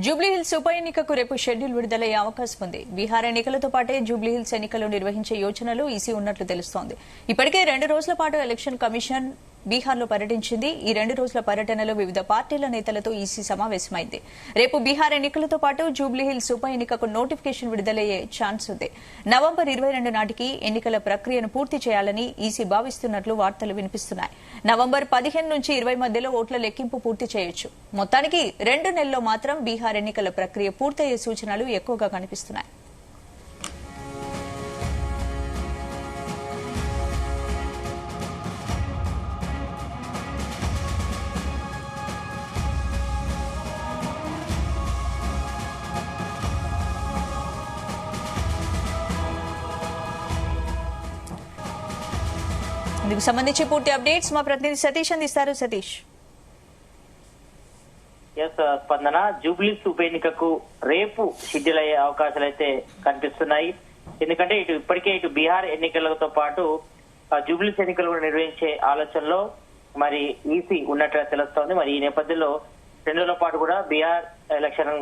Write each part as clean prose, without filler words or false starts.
జూబ్లీహిల్స్ ఉప ఎన్నికకు రేపు షెడ్యూల్ విడుదలయ్యే అవకాశం ఉంది. బీహార్ ఎన్నికలతో పాటే జూబ్లీహిల్స్ ఎన్నికలు నిర్వహించే యోచనలో ఈసీ ఉన్నట్లు తెలుస్తోంది. ఇప్పటికే 2 రోజుల పాటు ఎలక్షన్ కమిషన్ బీహార్లో పర్యటించింది. ఈ 2 రోజుల పర్యటనలో వివిధ పార్టీల నేతలతో ఈసీ సమావేశమైంది. రేపు బీహార్ ఎన్నికలతో పాటు జూబ్లీహిల్స్ ఉప ఎన్నికకు నోటిఫికేషన్ విడుదలయ్యే ఛాన్స్ ఉంది. నవంబర్ 22 నాటికి ఎన్నికల ప్రక్రియను పూర్తి చేయాలని ఈసీ భావిస్తున్నట్లు వార్తలు వినిపిస్తున్నాయి. నవంబర్ 15 నుంచి 20 మధ్యలో ఓట్ల లెక్కింపు పూర్తి చేయొచ్చు. మొత్తానికి 2 నెలల్లో మాత్రం బీహార్ ఎన్నికల ప్రక్రియ పూర్తయ్యే సూచనలు ఎక్కువగా కనిపిస్తున్నాయి. ఇందుకు సంబంధించి పూర్తి అప్డేట్స్ మా ప్రతినిధి సతీష్ అందిస్తారు. సతీష్. స్పందన, జూబ్లీస్ ఉప ఎన్నికకు రేపు షెడ్యూల్ అయ్యే అవకాశాలు అయితే కనిపిస్తున్నాయి. ఎందుకంటే ఇప్పటికే బీహార్ ఎన్నికలతో పాటు జూబ్లీస్ ఎన్నికలు కూడా నిర్వహించే ఆలోచనలో మరి ఈసీ ఉన్నట్టుగా తెలుస్తోంది. మరి ఈ నేపథ్యంలో 2 రోజుల పాటు కూడా బీహార్ ఎలక్షన్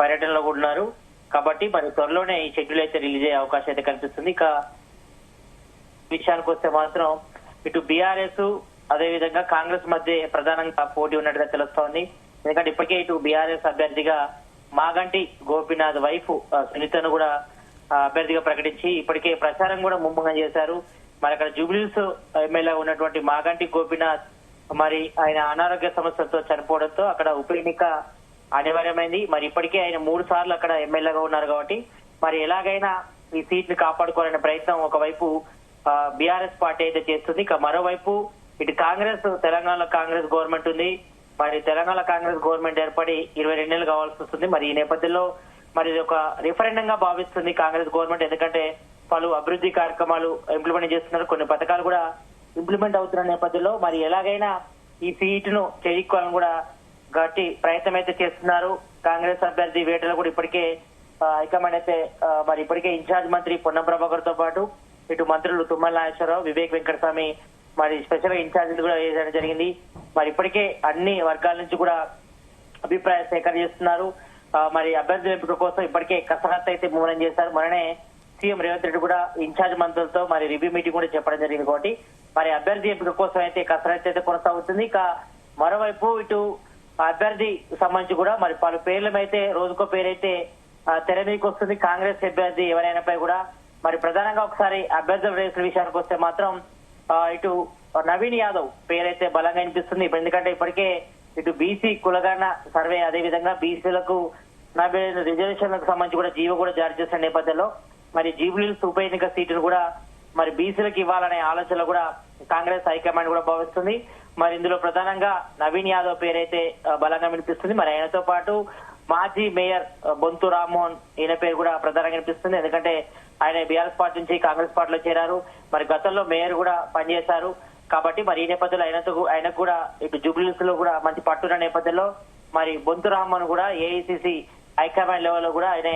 పర్యటనలో కూడా ఉన్నారు. కాబట్టి మరి త్వరలోనే ఈ షెడ్యూల్ అయితే రిలీజ్ అయ్యే అవకాశం అయితే కనిపిస్తుంది. ఇక విషయానికి వస్తే మాత్రం బీఆర్ఎస్ అదేవిధంగా కాంగ్రెస్ మధ్య ప్రధానంగా పోటీ ఉన్నట్టుగా తెలుస్తోంది. ఎందుకంటే ఇప్పటికే బీఆర్ఎస్ అభ్యర్థిగా మాగంటి గోపీనాథ్ వైఫ్ సునీతను కూడా అభ్యర్థిగా ప్రకటించి ఇప్పటికే ప్రచారం కూడా ముమ్మరంగా చేశారు. మరి అక్కడ జూబ్లీస్ ఎమ్మెల్యే ఉన్నటువంటి మాగంటి గోపీనాథ్ మరి ఆయన అనారోగ్య సమస్యలతో చనిపోవడంతో అక్కడ ఉప ఎన్నిక అనివార్యమైంది. మరి ఇప్పటికే ఆయన 3 సార్లు అక్కడ ఎమ్మెల్యేగా ఉన్నారు కాబట్టి మరి ఎలాగైనా ఈ సీట్ ని కాపాడుకోవాలనే ప్రయత్నం ఒకవైపు బీఆర్ఎస్ పార్టీ అయితే చేస్తుంది. ఇక మరోవైపు కాంగ్రెస్, తెలంగాణలో కాంగ్రెస్ గవర్నమెంట్ ఉంది. మరి తెలంగాణ కాంగ్రెస్ గవర్నమెంట్ ఏర్పడి 22 నెలలు కావాల్సి వస్తుంది. మరి ఈ నేపథ్యంలో మరి ఇది ఒక రిఫరెండం గా భావిస్తుంది కాంగ్రెస్ గవర్నమెంట్. ఎందుకంటే పలు అభివృద్ధి కార్యక్రమాలు ఇంప్లిమెంట్ చేస్తున్నారు, కొన్ని పథకాలు కూడా ఇంప్లిమెంట్ అవుతున్న నేపథ్యంలో మరి ఎలాగైనా ఈ సీటును చేయించుకోవాలని కూడా గట్టి ప్రయత్నం అయితే చేస్తున్నారు. కాంగ్రెస్ అభ్యర్థి వేటలో కూడా ఇప్పటికే హైకమాండ్ అయితే మరి ఇప్పటికే ఇన్ఛార్జ్ మంత్రి పొన్నం ప్రభాకర్ తో పాటు మంత్రులు తుమ్మల నాగేశ్వరరావు, వివేక్ వెంకటస్వామి మరి స్పెషల్ గా ఇన్ఛార్జీలు కూడా వేయడం జరిగింది. మరి ఇప్పటికే అన్ని వర్గాల నుంచి కూడా అభిప్రాయ సేకరణ చేస్తున్నారు. మరి అభ్యర్థుల ఎంపిక కోసం ఇప్పటికే కసరత్తు అయితే ముమ్మరం చేశారు. మొన్ననే సీఎం రేవంత్ రెడ్డి కూడా ఇన్ఛార్జ్ మంత్రులతో మరి రివ్యూ మీటింగ్ కూడా చెప్పడం జరిగింది. కాబట్టి మరి అభ్యర్థి ఎంపిక కోసం అయితే కసరత్తు అయితే కొనసాగుతుంది. ఇక మరోవైపు అభ్యర్థి సంబంధించి కూడా మరి పలు పేర్లు అయితే రోజుకో పేరైతే తెర మీదకి వస్తుంది. కాంగ్రెస్ అభ్యర్థి ఎవరైనాపై కూడా మరి ప్రధానంగా ఒకసారి అభ్యర్థుల రేసుల విషయానికి వస్తే మాత్రం నవీన్ యాదవ్ పేరైతే బలంగా వినిపిస్తుంది. ఎందుకంటే ఇప్పటికే బీసీ కులగణన సర్వే అదేవిధంగా బీసీలకు 40 రిజర్వేషన్లకు సంబంధించి కూడా జీవో కూడా జారీ చేసిన నేపథ్యంలో మరి జూబ్లీహిల్స్ ఉప ఎన్నిక సీటును కూడా మరి బీసీలకు ఇవ్వాలనే ఆలోచనలో కూడా కాంగ్రెస్ హైకమాండ్ కూడా భావిస్తుంది. మరి ఇందులో ప్రధానంగా నవీన్ యాదవ్ పేరైతే బలంగా వినిపిస్తుంది. మరి ఆయనతో పాటు మాజీ మేయర్ బొంతు రామ్మోహన్ ఈయన పేరు కూడా ప్రధానంగా వినిపిస్తుంది. ఎందుకంటే ఆయన బీఆర్ఎస్ పార్టీ నుంచి కాంగ్రెస్ పార్టీలో చేరారు. మరి గతంలో మేయర్ కూడా పనిచేశారు. కాబట్టి మరి ఈ నేపథ్యంలో ఆయనకు కూడా జూబ్లీహిల్స్ లో కూడా మంచి పట్టున్న నేపథ్యంలో మరి బొంతు రామ్మోహన్ కూడా ఏఐసిసి హైకమాండ్ లెవెల్ లో కూడా ఆయన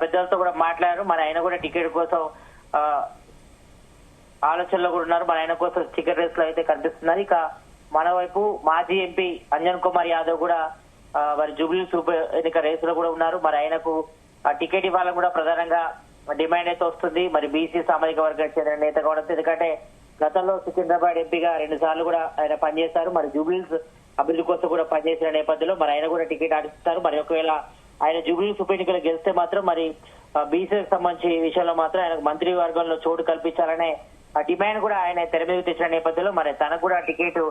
పెద్దలతో కూడా మాట్లాడారు. మరి ఆయన కూడా టికెట్ కోసం ఆలోచనలో కూడా ఉన్నారు. మరి ఆయన కోసం టికెట్ రేస్ లో అయితే కనిపిస్తున్నారు. ఇక మరోవైపు మాజీ ఎంపీ అంజన్ కుమార్ యాదవ్ కూడా మరి జూబ్లీహిల్స్ ఉప ఎన్నిక రేసులో కూడా ఉన్నారు. మరి ఆయనకు టికెట్ ఇవ్వాలని కూడా ప్రధానంగా డిమాండ్ అయితే వస్తుంది. మరి బీసీ సామాజిక వర్గానికి చెందిన నేత కావడంతో, ఎందుకంటే గతంలో సికింద్రాబాద్ ఎంపీగా 2 సార్లు కూడా ఆయన పనిచేశారు. మరి జూబ్లీహిల్స్ అభివృద్ధి కోసం కూడా పనిచేసిన నేపథ్యంలో మరి ఆయన కూడా టికెట్ ఆడిస్తారు. మరి ఒకవేళ ఆయన జూబ్లీహిల్స్ ఉప ఎన్నికలు గెలిస్తే మాత్రం మరి బీసీకి సంబంధించి విషయంలో మాత్రం ఆయనకు మంత్రి వర్గంలో చోటు కల్పించాలనే డిమాండ్ కూడా ఆయన తెర మీద తెచ్చిన నేపథ్యంలో మరి తనకు కూడా టికెట్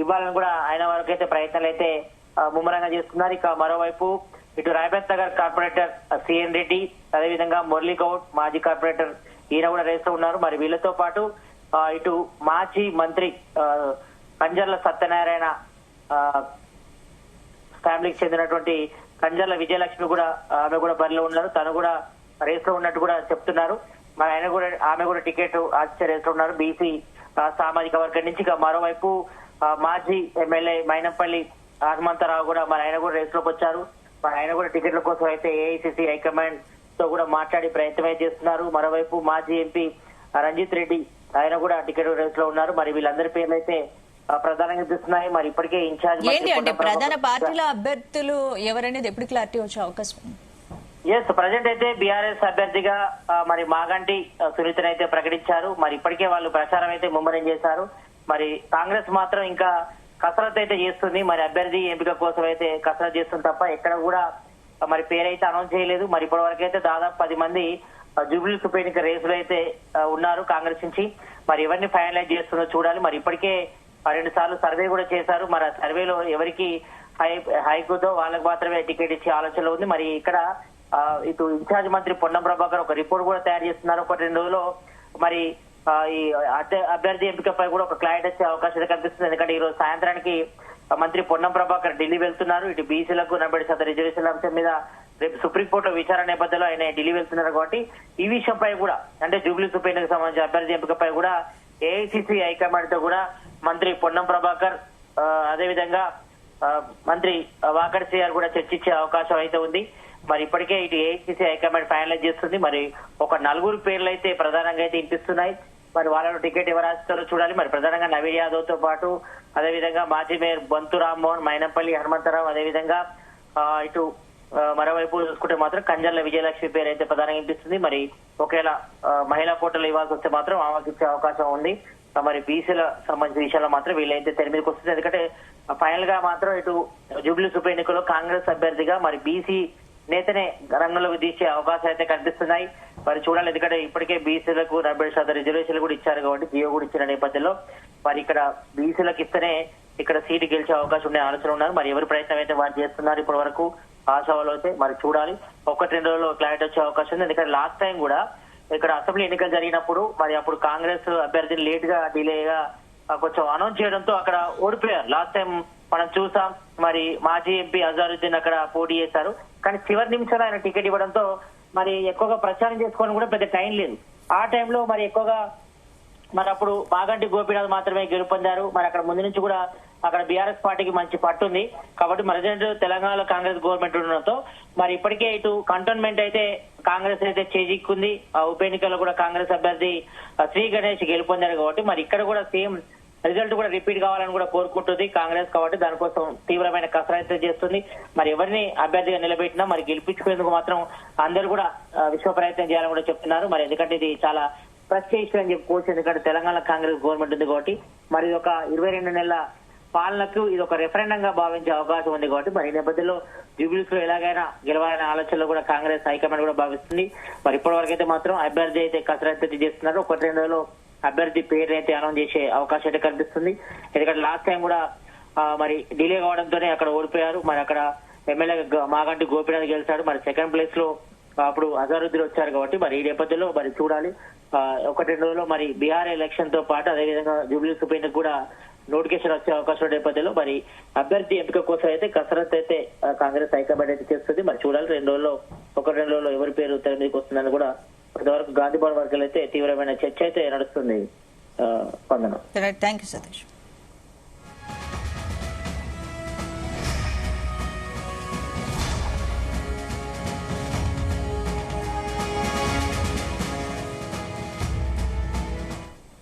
ఇవ్వాలని కూడా ఆయన వరకు అయితే ప్రయత్నాలు అయితే ముమ్మరంగా చేస్తున్నారు. ఇక మరోవైపు రాయపేట నగర్ కార్పొరేటర్ సిఎన్ రెడ్డి అదేవిధంగా మురళీ గౌడ్ మాజీ కార్పొరేటర్ ఈయన కూడా రేస్లో ఉన్నారు. మరి వీళ్ళతో పాటు మాజీ మంత్రి కంజర్ల సత్యనారాయణ ఫ్యామిలీకి చెందినటువంటి కంజర్ల విజయలక్ష్మి కూడా ఆమె కూడా బరిలో ఉన్నారు. తను కూడా రేస్ లో ఉన్నట్టు కూడా చెప్తున్నారు. మరి ఆమె కూడా టికెట్ ఆశించే రేస్ లో ఉన్నారు బీసీ సామాజిక వర్గం నుంచి. ఇక మరోవైపు మాజీ ఎమ్మెల్యే మైనంపల్లి హనుమంతరావు కూడా మరి ఆయన కూడా రేస్ లోకి వచ్చారు. మరి ఆయన కూడా టికెట్ల కోసం అయితే ఏఐసిసి హైకమాండ్ తో కూడా మాట్లాడి ప్రయత్నం చేస్తున్నారు. మరోవైపు మాజీ ఎంపీ రంజిత్ రెడ్డి ఆయన కూడా టికెట్ రేస్ లో ఉన్నారు. మరి వీళ్ళందరి పేర్లు అయితే ప్రధానంగా కనిపిస్తున్నాయి. మరి ఇప్పటికే ఇన్ఛార్జ్ ఏంటి అంటే ప్రధాన పార్టీల అభ్యర్థులు ఎవరనేది ఎప్పుడు క్లారిటీ వచ్చే అవకాశం ఉంది? ఎస్, ప్రజెంట్ అయితే బీఆర్ఎస్ అభ్యర్థిగా మరి మాగంటి సునీతను అయితే ప్రకటించారు. మరి ఇప్పటికే వాళ్ళు ప్రచారం అయితే ముమ్మరం చేశారు. మరి కాంగ్రెస్ మాత్రం ఇంకా కసరత్తు అయితే చేస్తుంది. మరి అభ్యర్థి ఎంపిక కోసం అయితే కసరత్తు చేస్తుంది తప్ప ఎక్కడ కూడా మరి పేరైతే అనౌన్స్ చేయలేదు. మరి ఇప్పటి వరకు అయితే దాదాపు 10 మంది జూబ్లీ ఉప ఎన్నిక రేసులు అయితే ఉన్నారు కాంగ్రెస్ నుంచి. మరి ఎవరిని ఫైనలైజ్ చేస్తుందో చూడాలి. మరి ఇప్పటికే 2 సార్లు సర్వే కూడా చేశారు. మరి ఆ సర్వేలో ఎవరికి హైకోతో వాళ్ళకి మాత్రమే టికెట్ ఇచ్చే ఆలోచనలో ఉంది. మరి ఇక్కడ ఇటు ఇన్ఛార్జ్ మంత్రి పొన్నం ప్రభాకర్ ఒక రిపోర్ట్ కూడా తయారు చేస్తున్నారు. 1-2 రోజుల్లో మరి ఈ అభ్యర్థి ఎంపికపై కూడా ఒక క్లారిటీ వచ్చే అవకాశం కనిపిస్తుంది. ఎందుకంటే ఈ రోజు సాయంత్రానికి మంత్రి పొన్నం ప్రభాకర్ ఢిల్లీ వెళ్తున్నారు. ఇటు బీసీలకు 40% రిజర్వేషన్ల అంశం మీద రేపు సుప్రీంకోర్టులో విచారణ నేపథ్యంలో ఆయన ఢిల్లీ వెళ్తున్నారు కాబట్టి ఈ విషయంపై కూడా అంటే జూబ్లీ ఉప ఎన్నికకు సంబంధించిన అభ్యర్థి ఎంపికపై కూడా ఏఐసిసి హైకమాండ్ తో కూడా మంత్రి పొన్నం ప్రభాకర్ అదేవిధంగా మంత్రి వాకర్ సిఆర్ కూడా చర్చించే అవకాశం అయితే ఉంది. మరి ఇప్పటికే ఇటు ఏఐసిసి హైకమాండ్ ఫైనలైజ్ చేస్తుంది. మరి ఒక 4 పేర్లు అయితే ప్రధానంగా అయితే వినిపిస్తున్నాయి. మరి వాళ్ళలో టికెట్ ఎవరు రాస్తారో చూడాలి. మరి ప్రధానంగా నవీన్ యాదవ్ తో పాటు అదేవిధంగా మాజీ మేయర్ బంతు రామ్మోహన్, మైనంపల్లి హనుమంతరావు, అదేవిధంగా ఇటు మరోవైపు చూసుకుంటే మాత్రం కంజర్ల విజయలక్ష్మి పేరు అయితే ప్రధానంగా వినిపిస్తుంది. మరి ఒకవేళ మహిళా కోటలు ఇవ్వాల్సి వస్తే మాత్రం ఆమెకి ఇచ్చే అవకాశం ఉంది. మరి బీసీల సంబంధించిన విషయాల్లో మాత్రం వీళ్ళైతే తెర మీదకి వస్తుంది. ఎందుకంటే ఫైనల్ గా మాత్రం ఇటు జూబ్లీ ఉప ఎన్నికల్లో కాంగ్రెస్ అభ్యర్థిగా మరి బీసీ నేతనే రంగంలోకి తీసే అవకాశాలు అయితే కనిపిస్తున్నాయి. మరి చూడాలి. ఎందుకంటే ఇప్పటికే బీసీలకు 40% రిజర్వేషన్లు కూడా ఇచ్చారు కాబట్టి జియో కూడా ఇచ్చిన నేపథ్యంలో మరి ఇక్కడ బీసీలకు ఇస్తేనే ఇక్కడ సీటు గెలిచే అవకాశం ఉండే ఆలోచన ఉన్నారు. మరి ఎవరి ప్రయత్నం అయితే వారు చేస్తున్నారు ఇప్పటి వరకు ఆశావాళ్ళు అయితే మరి చూడాలి. 1-2 రోజుల్లో క్లారిటీ వచ్చే అవకాశం ఉంది. ఎందుకంటే లాస్ట్ టైం కూడా ఇక్కడ అసెంబ్లీ ఎన్నికలు జరిగినప్పుడు మరి అప్పుడు కాంగ్రెస్ అభ్యర్థిని లేట్ గా డిలేగా కొంచెం అనౌన్స్ చేయడంతో అక్కడ ఓడిపోయారు. లాస్ట్ టైం మనం చూసాం. మరి మాజీ ఎంపీ అజారుద్దీన్ అక్కడ పోటీ చేశారు. కానీ చివరి నిమిషంలో ఆయన టికెట్ ఇవ్వడంతో మరి ఎక్కువగా ప్రచారం చేసుకోవడం కూడా పెద్ద టైం లేదు. ఆ టైంలో మరి ఎక్కువగా మరి అప్పుడు మాగంటి గోపీనాథ్ మాత్రమే గెలుపొందారు. మరి అక్కడ ముందు నుంచి కూడా అక్కడ బీఆర్ఎస్ పార్టీకి మంచి పట్టుంది కాబట్టి ప్రజెంట్ తెలంగాణలో కాంగ్రెస్ గవర్నమెంట్ ఉండడంతో మరి ఇప్పటికే ఇటు కంటోన్మెంట్ అయితే కాంగ్రెస్ అయితే చేజిక్కుంది. ఆ ఉప ఎన్నికల్లో కూడా కాంగ్రెస్ అభ్యర్థి శ్రీ గణేష్ గెలుపొందారు కాబట్టి మరి ఇక్కడ కూడా సేమ్ రిజల్ట్ కూడా రిపీట్ కావాలని కూడా కోరుకుంటుంది కాంగ్రెస్. కాబట్టి దానికోసం తీవ్రమైన కసరత్తు చేస్తుంది. మరి ఎవరిని అభ్యర్థిగా నిలబెట్టినా మరి గెలిపించుకునేందుకు మాత్రం అందరూ కూడా విశ్వ ప్రయత్నం చేయాలని కూడా చెప్తున్నారు. మరి ఎందుకంటే ఇది చాలా ప్రెస్టీజ్ అని చెప్పుకోవచ్చు. ఎందుకంటే తెలంగాణ కాంగ్రెస్ గవర్నమెంట్ ఉంది కాబట్టి మరి ఒక 22 నెలల పాలనకు ఇది ఒక రెఫరెండం గా భావించే అవకాశం ఉంది కాబట్టి మరి ఈ నేపథ్యంలో జూబ్లీస్ లో ఎలాగైనా గెలవాలనే ఆలోచనలో కూడా కాంగ్రెస్ హైకమాండ్ కూడా భావిస్తుంది. మరి ఇప్పటి వరకు అయితే మాత్రం అభ్యర్థి అయితే కసరత్తు చేస్తున్నారు. 1-2 రోజుల్లో అభ్యర్థి పేరు అయితే అనౌన్స్ చేసే అవకాశం అయితే కనిపిస్తుంది. ఎందుకంటే లాస్ట్ టైం కూడా మరి డిలే కావడంతోనే అక్కడ ఓడిపోయారు. మరి అక్కడ ఎమ్మెల్యే మాగంటి గోపీనాథ్ గెలిచాడు. మరి సెకండ్ ప్లేస్ లో అప్పుడు అజారుద్దీన్ వచ్చారు కాబట్టి మరి ఈ నేపథ్యంలో మరి చూడాలి. 1-2 రోజుల్లో మరి బీహార్ ఎలక్షన్ తో పాటు అదేవిధంగా జూబ్లీ ఉప ఎన్నిక కూడా నోటిఫికేషన్ వచ్చే అవకాశం నేపథ్యంలో మరి అభ్యర్థి ఎంపిక కోసం అయితే కసరత్తు అయితే కాంగ్రెస్ హైకమాండ్ అయితే చేస్తుంది. మరి చూడాలి 2 రోజుల్లో 1-2 రోజుల్లో ఎవరి పేరు తెర మీదకి వస్తుందని కూడా కొంతవరకు గాంధీ భవన్ వర్గాలు అయితే తీవ్రమైన చర్చ అయితే నడుస్తుంది. Thank you Satish.